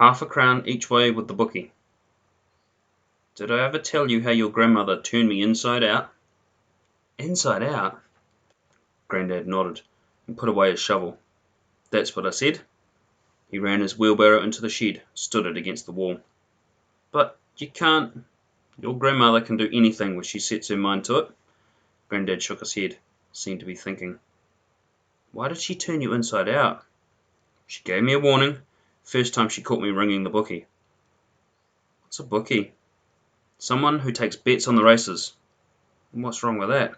half-a-crown each way with the bookie. Did I ever tell you how your grandmother turned me inside out? Inside out? Grandad nodded and put away his shovel. That's what I said. He ran his wheelbarrow into the shed, stood it against the wall. But you can't. Your grandmother can do anything when she sets her mind to it. Grandad shook his head, seemed to be thinking. Why did she turn you inside out? She gave me a warning, first time she caught me ringing the bookie. What's a bookie? Someone who takes bets on the races. And what's wrong with that?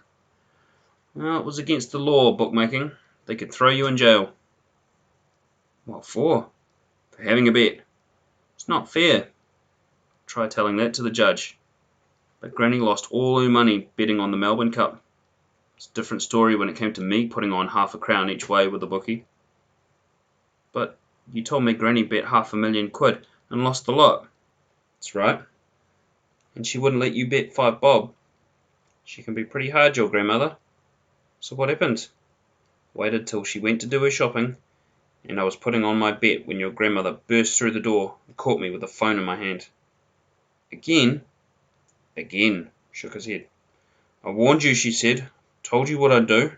Well, it was against the law, bookmaking. They could throw you in jail. What for? For having a bet. It's not fair. Try telling that to the judge. But Granny lost all her money betting on the Melbourne Cup. It's a different story when it came to me putting on half-a-crown each way with the bookie. But you told me Granny bet £500,000 and lost the lot. That's right. And she wouldn't let you bet 5 bob. She can be pretty hard, your grandmother. So what happened? Waited till she went to do her shopping, and I was putting on my bet when your grandmother burst through the door and caught me with the phone in my hand. Again? Again, shook his head. I warned you, she said. Told you what I'd do.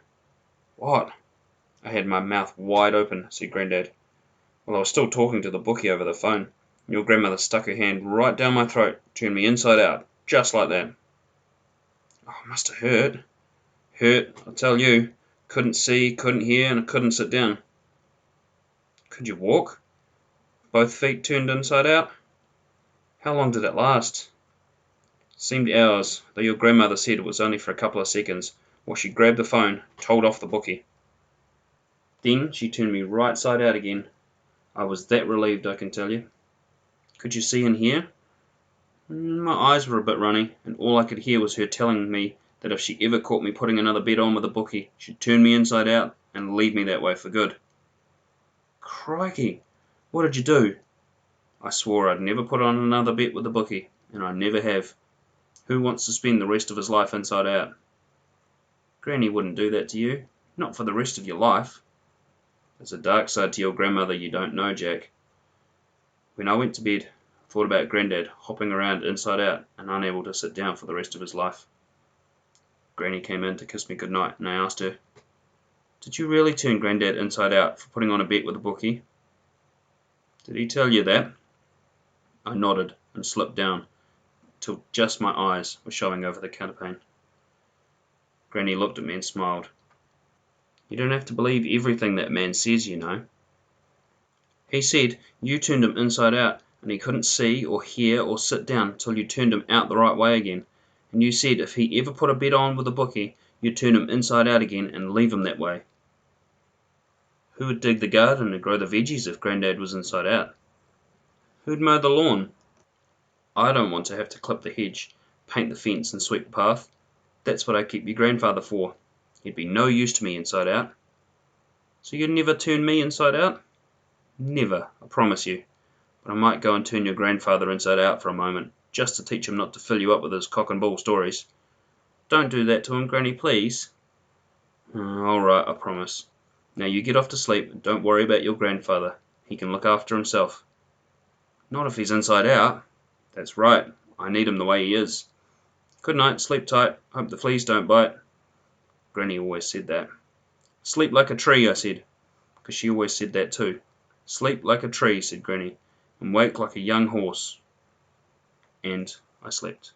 What? I had my mouth wide open, said Grandad. Well, I was still talking to the bookie over the phone. Your grandmother stuck her hand right down my throat, turned me inside out, just like that. Oh, it must have hurt. Hurt, I tell you. Couldn't see, couldn't hear, and I couldn't sit down. Could you walk? Both feet turned inside out? How long did it last? Seemed hours, though your grandmother said it was only for a couple of seconds, while she grabbed the phone, told off the bookie. Then she turned me right side out again. I was that relieved, I can tell you. Could you see and hear? My eyes were a bit runny, and all I could hear was her telling me that if she ever caught me putting another bet on with a bookie, she'd turn me inside out and leave me that way for good. Crikey! What did you do? I swore I'd never put on another bet with the bookie, and I never have. Who wants to spend the rest of his life inside out? Granny wouldn't do that to you, not for the rest of your life. There's a dark side to your grandmother you don't know, Jack. When I went to bed, I thought about Grandad hopping around inside out and unable to sit down for the rest of his life. Granny came in to kiss me goodnight, and I asked her, Did you really turn Grandad inside out for putting on a bet with the bookie? Did he tell you that? I nodded and slipped down till just my eyes were showing over the counterpane. Granny looked at me and smiled. You don't have to believe everything that man says, you know. He said you turned him inside out and he couldn't see or hear or sit down till you turned him out the right way again, and you said if he ever put a bet on with a bookie, you'd turn him inside out again and leave him that way. Who would dig the garden and grow the veggies if Grandad was inside out? Who'd mow the lawn? I don't want to have to clip the hedge, paint the fence and sweep the path. That's what I keep your grandfather for. He'd be no use to me inside out. So you'd never turn me inside out? Never, I promise you. But I might go and turn your grandfather inside out for a moment, just to teach him not to fill you up with his cock and bull stories. Don't do that to him, Granny, please. All right, I promise. Now you get off to sleep and don't worry about your grandfather. He can look after himself. Not if he's inside out. That's right. I need him the way he is. Good night, sleep tight. Hope the fleas don't bite. Granny always said that. Sleep like a tree, I said, because she always said that too. Sleep like a tree, said Granny, and wake like a young horse. And I slept.